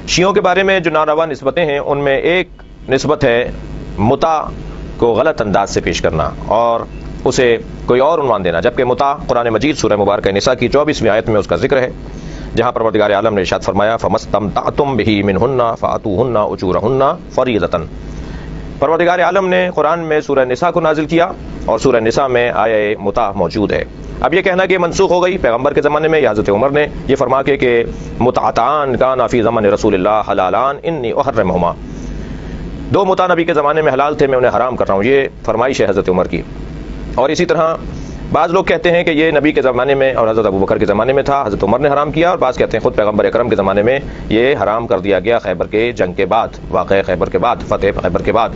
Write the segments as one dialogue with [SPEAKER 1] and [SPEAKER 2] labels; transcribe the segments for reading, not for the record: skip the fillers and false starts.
[SPEAKER 1] شیعوں کے بارے میں جو ناروا نسبتیں ہیں ان میں ایک نسبت ہے متع کو غلط انداز سے پیش کرنا اور اسے کوئی اور عنوان دینا، جبکہ متع قرآن مجید سورہ مبارکہ نساء کی 24ویں آیت میں اس کا ذکر ہے، جہاں پروردگار عالم نے ارشاد فرمایا فَمَسْتَمْتَعْتُمْ بِهِ مِنْهُنَّ فَآتُوهُنَّ أُجُورَهُنَّ فَرِيضَةً۔ پروردگار عالم نے قرآن میں سورہ نساء کو نازل کیا اور سورہ نساء میں آیہ متع موجود ہے۔ اب یہ کہنا کہ منسوخ ہو گئی پیغمبر کے زمانے میں یا حضرت عمر نے یہ فرما کے کہ متعتان کانا فی زمن رسول اللہ حلالان انی احرمہما، دو متع نبی کے زمانے میں حلال تھے، میں انہیں حرام کر رہا ہوں، یہ فرمائش ہے حضرت عمر کی۔ اور اسی طرح بعض لوگ کہتے ہیں کہ یہ نبی کے زمانے میں اور حضرت ابوبکر کے زمانے میں تھا، حضرت عمر نے حرام کیا، اور بعض کہتے ہیں خود پیغمبر اکرم کے زمانے میں یہ حرام کر دیا گیا خیبر کے جنگ کے بعد، واقعہ خیبر کے بعد، فتح خیبر کے بعد۔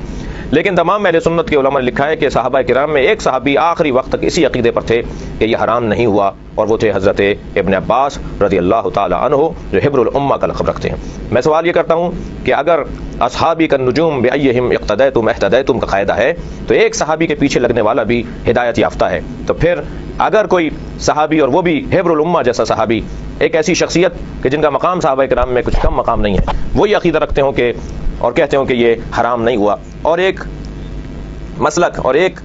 [SPEAKER 1] لیکن تمام اہل سنت کے علماء نے لکھا ہے کہ صحابہ کرام میں ایک صحابی آخری وقت تک اسی عقیدے پر تھے کہ یہ حرام نہیں ہوا، اور وہ تھے حضرت ابن عباس رضی اللہ تعالی عنہ جو حبر الامہ کا لقب رکھتے ہیں۔ میں سوال یہ کرتا ہوں کہ اگر اصحابی کالنجوم بأیہم اقتدیتم اہتدیتم کا قاعدہ ہے تو ایک صحابی کے پیچھے لگنے والا بھی ہدایت یافتہ ہے، تو پھر اگر کوئی صحابی اور وہ بھی حبر الامہ جیسا صحابی، ایک ایسی شخصیت کہ جن کا مقام صحابہ کرام میں کچھ کم مقام نہیں ہے، وہ یہ عقیدہ رکھتے ہوں کہ اور کہتے ہوں کہ یہ حرام نہیں ہوا، اور ایک مسلک اور ایک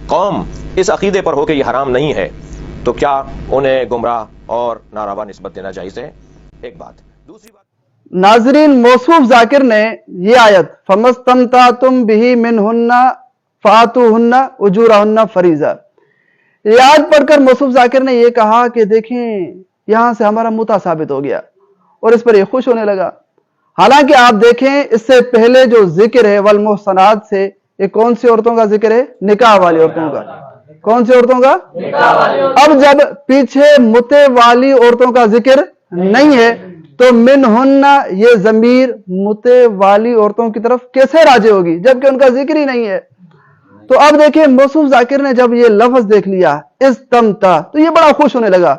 [SPEAKER 1] قوم اس عقیدے پر ہو کہ یہ حرام نہیں ہے، تو کیا انہیں گمراہ اور ناروا نسبت دینا جائز ہے؟ ایک بات۔ دوسری بات،
[SPEAKER 2] ناظرین، موصوف ذاکر نے یہ آیت فَمَسْتَمْتَعْتُمْ بِهِ مِنْهُنَّ فَآتُوهُنَّ أُجُورَهُنَّ فَرِيضَةً، یہ آیت پڑھ کر موصوف ذاکر نے یہ کہا کہ دیکھیں یہاں سے ہمارا متع ثابت ہو گیا، اور اس پر یہ خوش ہونے لگا۔ حالانکہ آپ دیکھیں اس سے پہلے جو ذکر ہے والمحصنات سے، یہ کون سی عورتوں کا ذکر ہے؟ نکاح والی عورتوں کا۔ کون سی عورتوں کا؟ نکاح والی۔ اب جب پیچھے متع والی عورتوں کا ذکر نہیں ہے تو منہن یہ ضمیر متع والی عورتوں کی طرف کیسے راجع ہوگی جبکہ ان کا ذکر ہی نہیں ہے؟ تو اب دیکھیں موصوف ذاکر نے جب یہ لفظ دیکھ لیا استمتع تو یہ بڑا خوش ہونے لگا،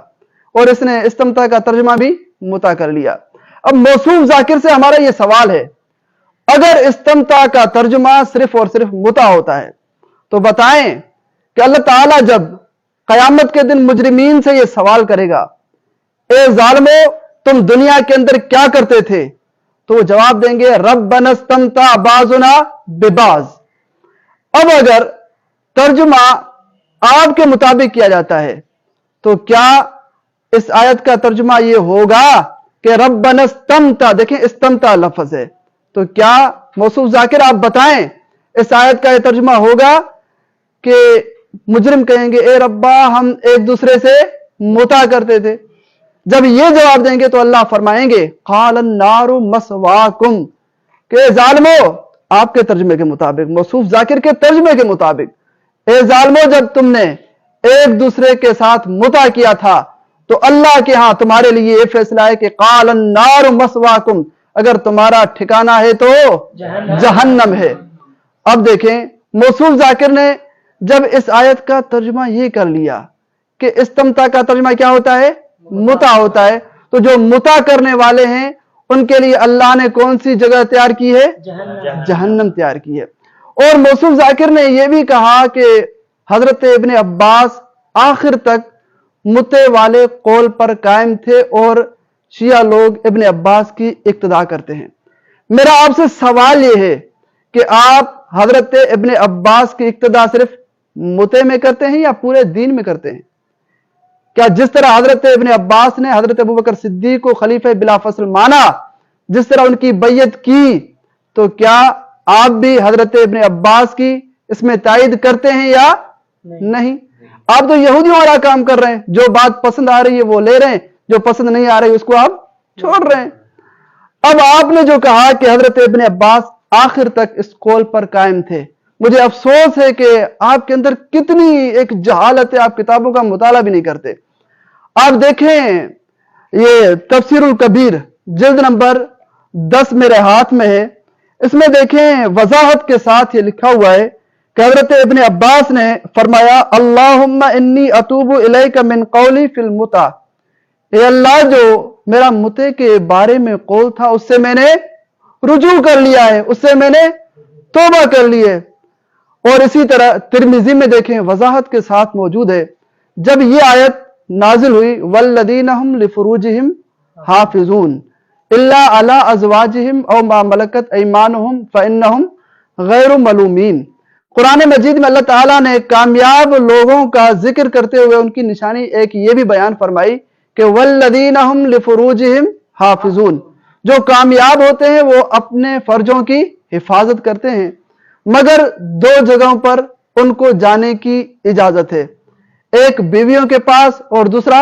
[SPEAKER 2] اور اس نے استمتع کا ترجمہ بھی متع کر لیا۔ اب موصوف ذاکر سے ہمارا یہ سوال ہے، اگر استمتع کا ترجمہ صرف اور صرف متع ہوتا ہے تو بتائیں کہ اللہ تعالیٰ جب قیامت کے دن مجرمین سے یہ سوال کرے گا اے ظالمو تم دنیا کے اندر کیا کرتے تھے، تو وہ جواب دیں گے ربنا استمتع بعضنا ببعض۔ اب اگر ترجمہ آپ کے مطابق کیا جاتا ہے تو کیا اس آیت کا ترجمہ یہ ہوگا کہ ربنا استمتع، دیکھیں استمتع لفظ ہے، تو کیا موصوف ذاکر آپ بتائیں اس آیت کا یہ ترجمہ ہوگا کہ مجرم کہیں گے اے ربا ہم ایک دوسرے سے متع کرتے تھے؟ جب یہ جواب دیں گے تو اللہ فرمائیں گے قال النار مسواکم، کہ اے ظالمو، آپ کے ترجمے کے مطابق، موصوف ذاکر کے ترجمے کے مطابق، اے ظالمو جب تم نے ایک دوسرے کے ساتھ متع کیا تھا تو اللہ کے ہاں تمہارے لیے یہ فیصلہ ہے کہ قال النار مسواکم، اگر تمہارا ٹھکانہ ہے تو جہنم ہے۔ اب دیکھیں موصوف ذاکر نے جب اس آیت کا ترجمہ یہ کر لیا کہ استمتع کا ترجمہ کیا ہوتا ہے؟ متع ہوتا ہے، تو جو متع کرنے والے ہیں ان کے لیے اللہ نے کون سی جگہ تیار کی ہے؟ جہنم تیار کی ہے۔ اور موصوف ذاکر نے یہ بھی کہا کہ حضرت ابن عباس آخر تک متع والے قول پر قائم تھے اور شیعہ لوگ ابن عباس کی اقتداء کرتے ہیں۔ میرا آپ سے سوال یہ ہے کہ آپ حضرت ابن عباس کی اقتداء صرف متع میں کرتے ہیں یا پورے دین میں کرتے ہیں؟ کیا جس طرح حضرت ابن عباس نے حضرت ابوبکر صدیق کو خلیفہ بلا فصل مانا، جس طرح ان کی بیعت کی، تو کیا آپ بھی حضرت ابن عباس کی اس میں تائید کرتے ہیں یا نہیں؟ آپ تو یہودیوں والا کام کر رہے ہیں، جو بات پسند آ رہی ہے وہ لے رہے ہیں، جو پسند نہیں آ رہی اس کو آپ چھوڑ رہے ہیں۔ اب آپ نے جو کہا کہ حضرت ابن عباس آخر تک اس قول پر قائم تھے، مجھے افسوس ہے کہ آپ کے اندر کتنی ایک جہالت ہے، آپ کتابوں کا مطالعہ بھی نہیں کرتے۔ آپ دیکھیں یہ تفسیر الکبیر جلد نمبر 10 میرے ہاتھ میں ہے، اس میں دیکھیں وضاحت کے ساتھ یہ لکھا ہوا ہے کہ حضرت ابن عباس نے فرمایا اللہم انی اتوب الیک من قولی فی المتع، اے اللہ جو میرا متع کے بارے میں قول تھا اس سے میں نے رجوع کر لیا ہے، اس سے میں نے توبہ کر لی ہے۔ اور اسی طرح ترمذی میں دیکھیں وضاحت کے ساتھ موجود ہے، جب یہ آیت نازل ہوئی والذین ہم لفروجہم حافظون، इल्ला अला अज़वाजिहिम औ मा मलकत ऐमानुहुम फ़इन्नहुम गैरु मलूमीन। कुरान मजीद में अल्लाह ताला ने कामयाब लोगों का जिक्र करते हुए उनकी निशानी एक ये भी बयान फरमाई कि वल्लदीना हुम लिफुरूजिहिम हाफिजून, जो कामयाब होते हैं वो अपने फर्जों की हिफाजत करते हैं, मगर दो जगहों पर उनको जाने की इजाजत है, एक बीवियों के पास और दूसरा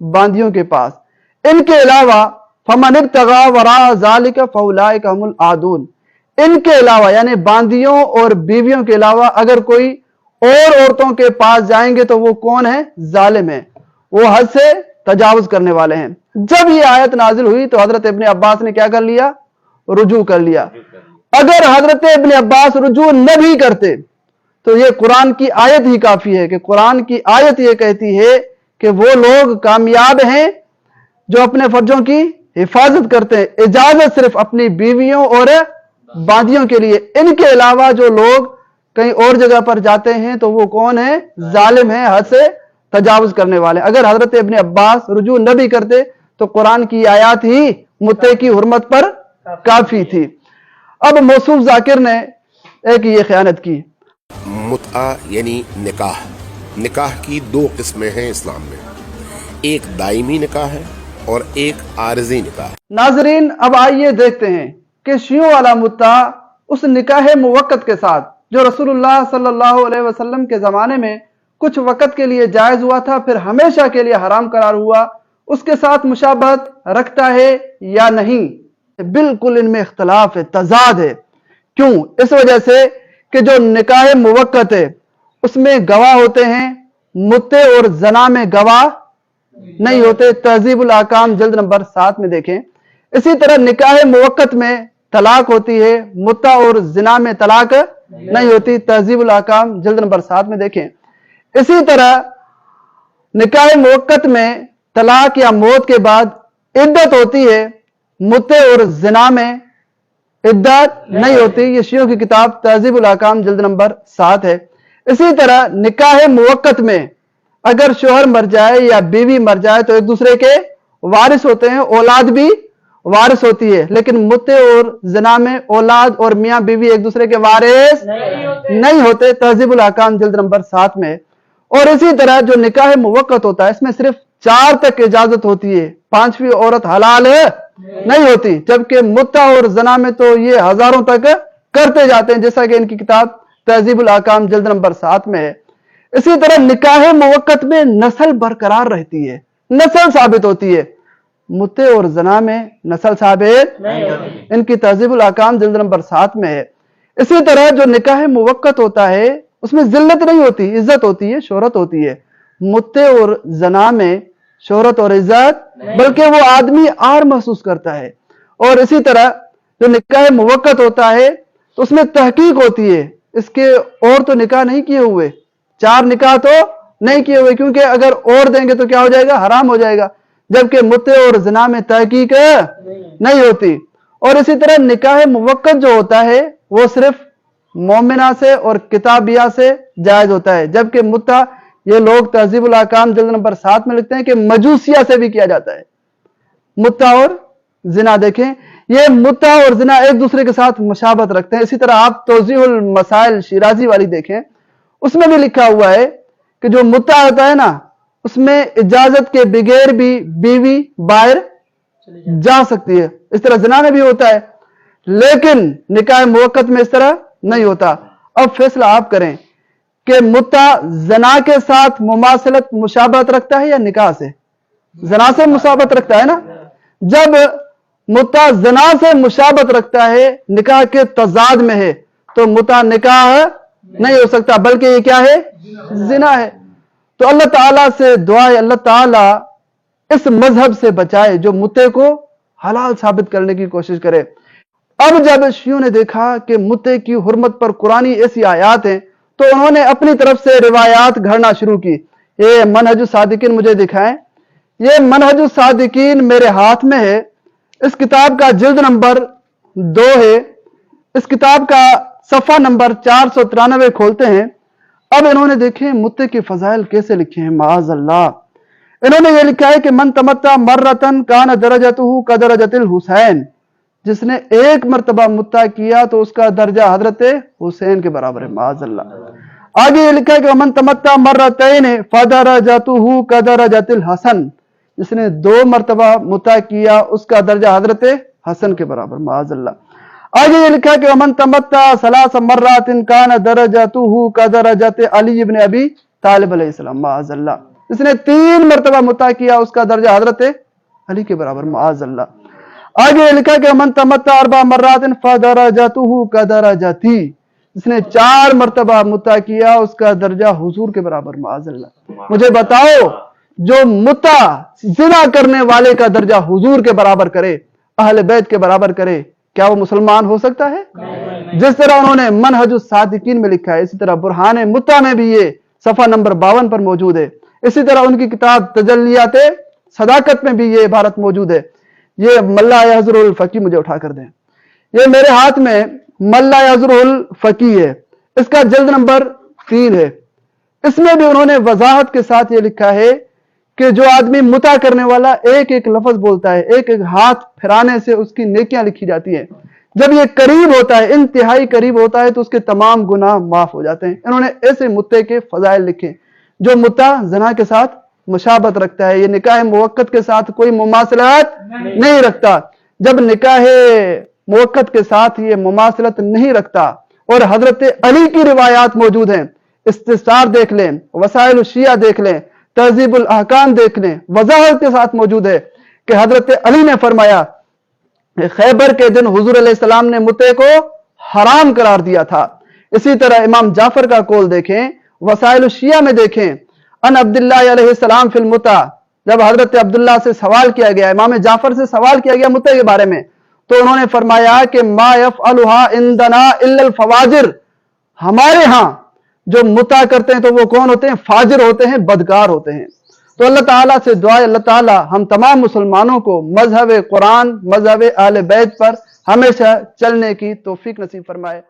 [SPEAKER 2] बांदियों के पास। इनके अलावा फमन इब्तगा वरा ज़ालिका फउलाइका हुमुल आदून, इनके अलावा यानी बांदियों और बीवियों के अलावा अगर कोई और औरतों के पास जाएंगे तो वो कौन है? जालिम है, वो हद से तजावुज करने वाले हैं। जब ये आयत नाजिल हुई तो हजरत इब्ने अब्बास ने क्या कर लिया? रुजू कर लिया। अगर हजरत इब्ने अब्बास रुजू न भी करते तो ये कुरान की आयत ही काफी है कि कुरान की आयत ये कहती है कि वो लोग कामयाब हैं जो अपने फर्जों की हिफाजत करते हैं। इजाजत सिर्फ अपनी बीवियों और बांदियों के लिए, इनके अलावा जो लोग कहीं और जगह पर जाते हैं तो वो कौन है? जालिम है, हद से तजावुज करने वाले। अगर हजरत इब्ने अब्बास रुजू न भी करते तो कुरान की आयत ही मुत्ते की हुर्मत पर काफी थी। अब मौसूफ जाकिर ने एक ये खयानत की।
[SPEAKER 3] मुतआ यानी निकाह, निकाह की दो किस्में हैं इस्लाम में, एक दायमी निकाह है और एक आरजी निकाह।
[SPEAKER 2] नाजरीन, अब आइए देखते हैं कि शियों वाला मुत्ता उस निकाह मुवक्कत के साथ जो रसूलुल्लाह सल्लल्लाहु अलैहि वसल्लम के ज़माने में कुछ वक़्त के लिए जायज़ हुआ था फिर हमेशा के लिए हराम करार हुआ, उसके साथ मुशाबहत रखता है या नहीं। बिल्कुल इनमें इख्तलाफ है, तजाद है। क्यों? इस वजह से कि जो निकाह मुवक्कत है उसमें गवाह होते हैं, मुत्ते और जना में गवाह नहीं होते। तहजीबुल अहकाम जिल्द नंबर 7 में देखें। इसी तरह निकाह मुवक्कत में तलाक होती है, मुत्ता और जिना में तलाक नहीं होती। तहजीबुल अहकाम जिल्द नंबर 7 में देखें। इसी तरह निकाह मुवक्कत में तलाक या मौत के बाद इद्दत होती है, मुत्ते और जिना में इद्दत नहीं होती। ये शियों की किताब तहजीबुल अहकाम जिल्द नंबर 7 है। इसी तरह निकाह मुवक्कत में अगर शोहर मर जाए या बीवी मर जाए तो एक दूसरे के वारिस होते हैं, औलाद भी वारिस होती है। लेकिन मुत्ते और जना में औलाद और मियां बीवी एक दूसरे के वारिस नहीं होते। तहजीबुल अहकाम जिल्द नंबर 7 में। और इसी तरह जो निकाह मुवक्कत होता है इसमें सिर्फ 4 तक इजाजत होती है, 5वीं औरत हलाल नहीं होती। जबकि मुत्ता और जना में तो ये हजारों तक करते जाते हैं, जैसा कि इनकी किताब तहजीबुल अहकाम जिल्द नंबर 7 में है। इसी तरह निकाह मुवक्कत में नस्ल बरकरार रहती है, नस्ल साबित होती है। मुत्ते और जना में नस्ल साबित इनकी तहजीबुल अहकाम जिल्द नंबर 7 में है। इसी तरह जो निकाह मुवक्कत होता है उसमें जिल्लत नहीं होती, इज्जत होती है, शोहरत होती है। मुत्ते और जना में शोहरत और इज्जत, बल्कि वो आदमी आर महसूस करता है। और इसी तरह जो निकाह मुवक्कत होता है तो उसमें तहकीक होती है, इसके और तो निकाह नहीं किए हुए, 4 निकाह तो नहीं किए हुए, क्योंकि अगर और देंगे तो क्या हो जाएगा? हराम हो जाएगा। जबकि मुत्ते और जना में तहकीक नहीं होती। और इसी तरह निकाह मुवक्कत जो होता है वो सिर्फ मोमिना से और किताबिया से जायज होता है। जबकि मुत्ता, ये लोग तहजीबुल अहकाम जिल्द नंबर 7 में लिखते हैं कि मजूसिया से भी किया जाता है। मुत्ता और जिना देखें, ये मुत्ता और जिना एक दूसरे के साथ मुशाबत रखते हैं। इसी तरह आप तौज़ीहुल मसाइल शिराजी वाली देखें, उसमें भी लिखा हुआ है कि जो मुत्ता होता है ना उसमें इजाजत के बगैर भी बीवी बाहर जा सकती है। इस तरह जिना में भी होता है, लेकिन निकाह मुवक्कत में इस तरह नहीं होता। अब फैसला आप करें कि मुत्ता जना के साथ मुमासलत मुशाबहत रखता है या निकाह से? जना से मुशाबहत रखता है ना। जब मुत्ता जना से मुशाबहत रखता है, निकाह के तजाद में है, तो मुत्ता निकाह नहीं हो सकता, बल्कि ये क्या है? जिना है। तो अल्लाह ताला से दुआ है अल्लाह ताला इस मजहब से बचाए जो मुत्ते को हलाल साबित करने की कोशिश करे। अब जब शियों ने देखा कि मुत्ते की हुर्मत पर कुरानी ऐसी आयात हैं तो उन्होंने अपनी तरफ से रिवायात घड़ना शुरू की। ये मनहजुस सादिकीन मुझे दिखाएं। ये मनहजुस सादिकीन मेरे हाथ में है। इस किताब का जिल्द नंबर 2 है। इस किताब का सफ़ा नंबर 493 खोलते हैं। अब इन्होंने देखें मुत्ते के फजाइल कैसे लिखे हैं। माज़अल्लाह, इन्होंने ये लिखा है कि मन तमत्ता मर्रतन कान दरजतुहु कदरजतिल हुसैन, जिसने एक मर्तबा मुत्ता किया तो उसका दर्जा हजरत हुसैन के बराबर है, माअज़ल्लाह। आगे ये लिखा है कि मन तमत्ता मर्रतैन फदरजतुहु कदरजतिल हसन, जिसने 2 मर्तबा मुत्ता किया उसका दर्जा हजरत हसन के बराबर, माअज़ल्लाह। आगे ये लिखा है कि मन तमत्ता सलास मर्रातिन कान दरजतुहु कदरजत अली इब्न अबी तालिब अलैहिस्सलाम, माअज़ल्लाह। जिसने 3 मर्तबा मुत्ता किया उसका दर्जा हजरत अली के बराबर, माअज़ल्लाह। आगे लिखा कि मन तमत्ता अरबा मर्रातिन फदरजतुहु कदरजती, जिसने 4 मर्तबा मुत्ता किया उसका दर्जा हुजूर के बराबर, माअज़ल्लाह। मुझे बताओ, जो मुत्ता ज़िना करने वाले का दर्जा हुजूर के बराबर करे, अहले बैत के बराबर करे, क्या वो मुसलमान हो सकता है? जिस तरह उन्होंने मनहजुस सादिकीन में लिखा है, इसी तरह बुरहान मुत्ता में भी ये सफा नंबर 52 पर मौजूद है। इसी तरह उनकी किताब तजल्लियात सदाकत में भी ये इबारत मौजूद है। ये मल्ला यहज़रुल फकी मुझे उठा कर दें, ये मेरे हाथ में मल्ला यहज़रुल फकी है, इसका जल्द नंबर 3 है। इसमें भी उन्होंने वजाहत के साथ ये लिखा है कि जो आदमी मुता करने वाला एक एक लफ्ज बोलता है, एक एक हाथ फिराने से उसकी नेकियां लिखी जाती है। जब ये करीब होता है, इंतहाई करीब होता है, तो उसके तमाम गुनाह माफ हो जाते हैं। इन्होंने ऐसे मुत्ते के फजाइल लिखे। जो मुत्ता ज़ना के साथ मुशाबत रखता है, ये निकाह मुवक्कत के साथ कोई मुमासलत नहीं रखता। जब निकाह मुवक्कत के साथ ये मुमासलत नहीं रखता, और हजरत अली की रिवायात मौजूद हैं, इस्तिसार देख लें, वसाइल शिया देख लें, तहजीबुल अहकाम देख लें, वजाहत के साथ मौजूद है कि हजरत अली ने फरमाया खैबर के दिन हुजूर अलैहिस्सलाम ने मुत्ते को हराम करार दिया था। इसी तरह इमाम जाफर का कौल देखें, वसाइल शिया में देखें, अन अब्दुल्लाह अलैहिस्सलाम फिल मुता, जब हजरत अब्दुल्लाह से सवाल किया गया, इमाम जाफर से सवाल किया गया मुत्ते के बारे में, तो उन्होंने फरमाया कि मा यफ़अलुहा इंदना इल्लल फवाजिर, हमारे यहां जो मुता करते हैं तो वो कौन होते हैं? फाजिर होते हैं, बदकार होते हैं। तो अल्लाह ताला से दुआ, अल्लाह ताला हम तमाम मुसलमानों को मजहब कुरान, मजहब अहले बैत पर हमेशा चलने की तौफीक नसीब फरमाए।